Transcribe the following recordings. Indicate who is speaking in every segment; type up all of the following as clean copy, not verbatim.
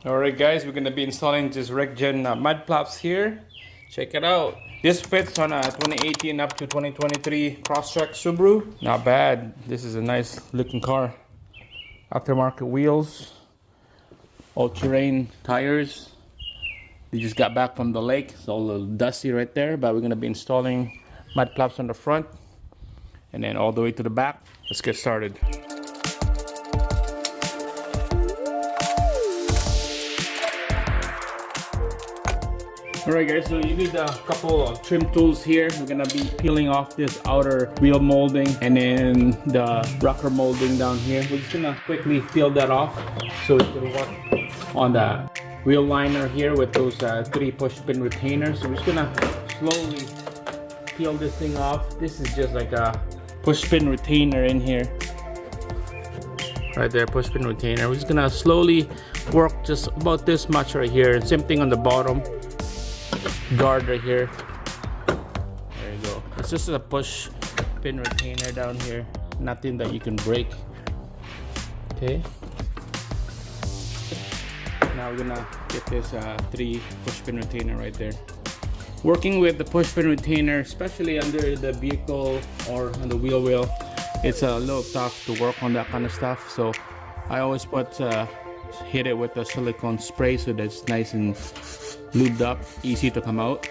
Speaker 1: Alright guys, we're gonna be installing this REKGEN MudFlaps here. Check it out. This fits on a 2018 up to 2023 CrossTrek Subaru. Not bad. This is a nice looking car. Aftermarket wheels, all-terrain tires. We just got back from the lake. It's all a little dusty right there, but we're gonna be installing MudFlaps on the front and then all the way to the back. Let's get started. Alright guys, so you need a couple of trim tools here. We're gonna be peeling off this outer wheel molding and then the rocker molding down here. We're just gonna quickly peel that off so we can work on the wheel liner here with those 3 push pin retainers. So we're just gonna slowly peel this thing off. This is just like a push pin retainer in here. Right there, push pin retainer. We're just gonna slowly work just about this much right here. Same thing on the bottom. Guard right here. There you go. It's just a push pin retainer down here. Nothing that you can break. Okay. Now we're gonna get this 3 push pin retainer right there. Working with the push pin retainer, especially under the vehicle or on the wheel well, it's a little tough to work on that kind of stuff. So I always hit it with a silicone spray so that it's nice and lubed up, easy to come out.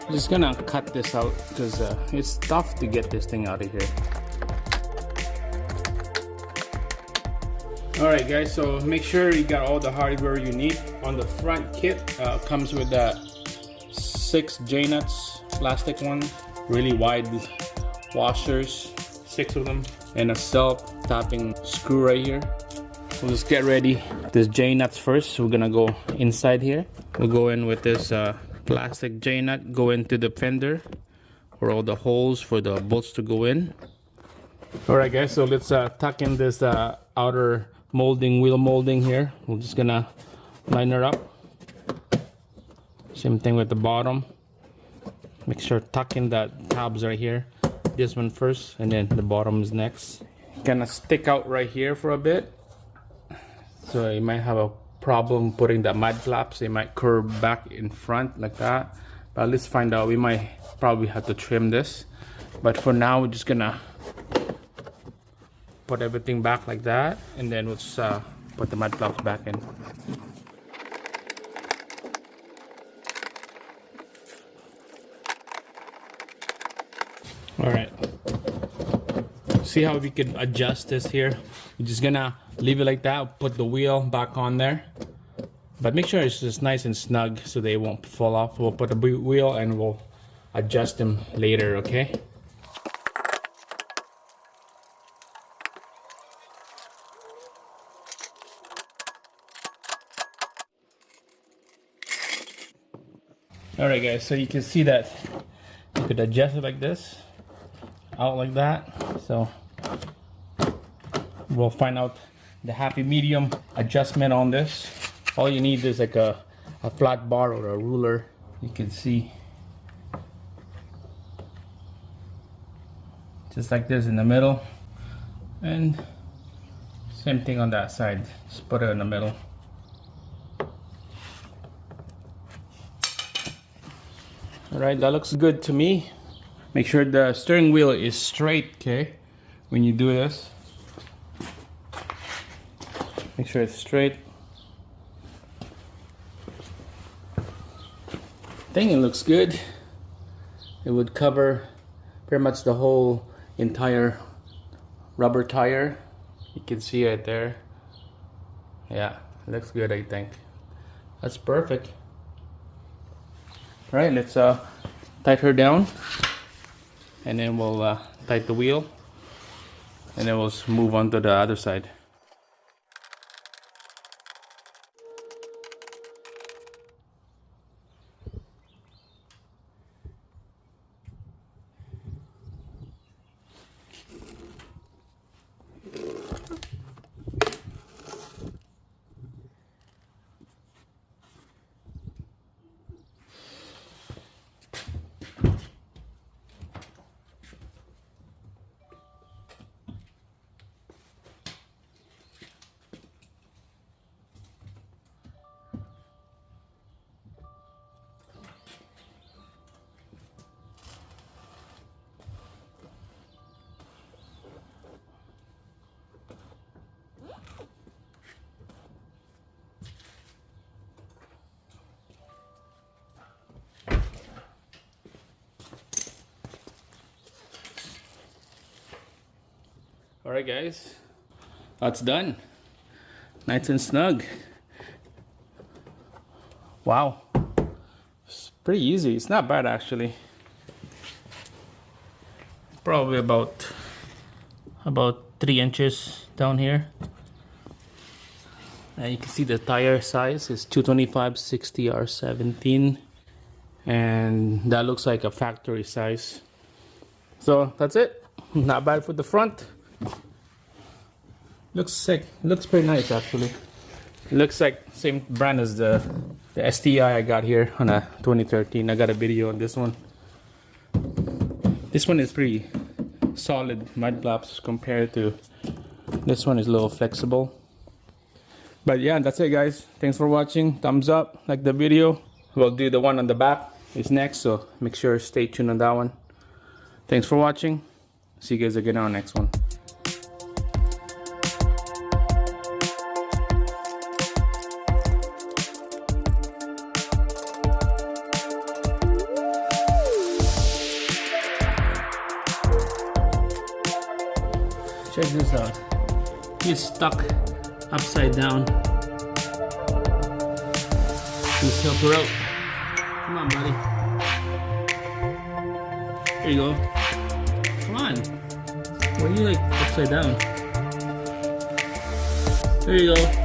Speaker 1: I'm just gonna cut this out because it's tough to get this thing out of here. Alright guys, so make sure you got all the hardware you need. On the front kit comes with 6 J-nuts, plastic ones. Really wide washers, 6 of them, and a self-tapping screw right here. We'll just get ready. This J-nuts first. So we're gonna go inside here. We'll go in with this plastic J-nut, go into the fender where all the holes for the bolts to go in. Alright guys, so let's tuck in this outer molding, wheel molding here. We're just gonna line her up. Same thing with the bottom. Make sure tuck in the tabs right here. This one first and then the bottom is next. Gonna stick out right here for a bit. So you might have a problem putting the MudFlaps. They might curve back in front like that. But let's find out. We might probably have to trim this. But for now we're just gonna put everything back like that. And then we'll just put the MudFlaps back in. Alright, see how we can adjust this here. We're just gonna leave it like that, put the wheel back on there, but make sure it's just nice and snug so they won't fall off. We'll put the wheel and we'll adjust them later, okay? Alright guys, so you can see that you could adjust it like this, out like that. So we'll find out the happy medium adjustment on this. All you need is like a flat bar or a ruler. You can see just like this in the middle, and same thing on that side. Just put it in the middle. Alright, that looks good to me. Make sure the steering wheel is straight, okay? When you do this, make sure it's straight. I think it looks good. It would cover pretty much the whole entire rubber tire. You can see it there. Yeah, it looks good, I think. That's perfect. Alright, let's tighten her down. And then we'll tighten the wheel, and then we'll move on to the other side. Alright guys, that's done. Nice and snug. Wow, it's pretty easy. It's not bad actually. Probably about 3 inches down here. And you can see the tire size is 225/60 R17, and that looks like a factory size. So that's it. Not bad for the front. Looks sick. Looks pretty nice actually. It looks like same brand as the STI I got here on a 2013. I got a video on this one. This one is pretty solid MudFlaps compared to this one is a little flexible. But yeah, that's it guys. Thanks for watching. Thumbs up, like the video. We'll do the one on the back is next, so make sure stay tuned on that one. Thanks for watching. See you guys again on the next one. Check this out. He's stuck upside down. Please help her out. Come on, buddy. There you go. Come on. Why are you like upside down? There you go.